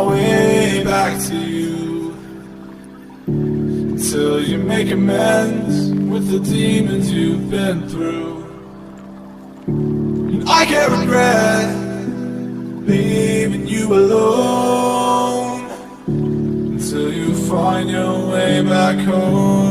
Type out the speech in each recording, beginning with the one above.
my way back to you, until you make amends with the demons you've been through. And I can't regret leaving you alone, until you find your way back home.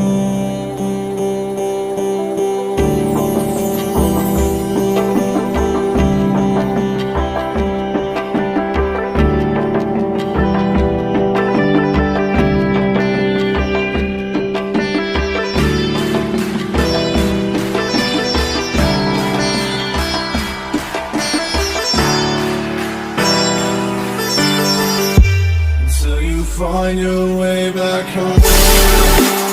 Find your way back home.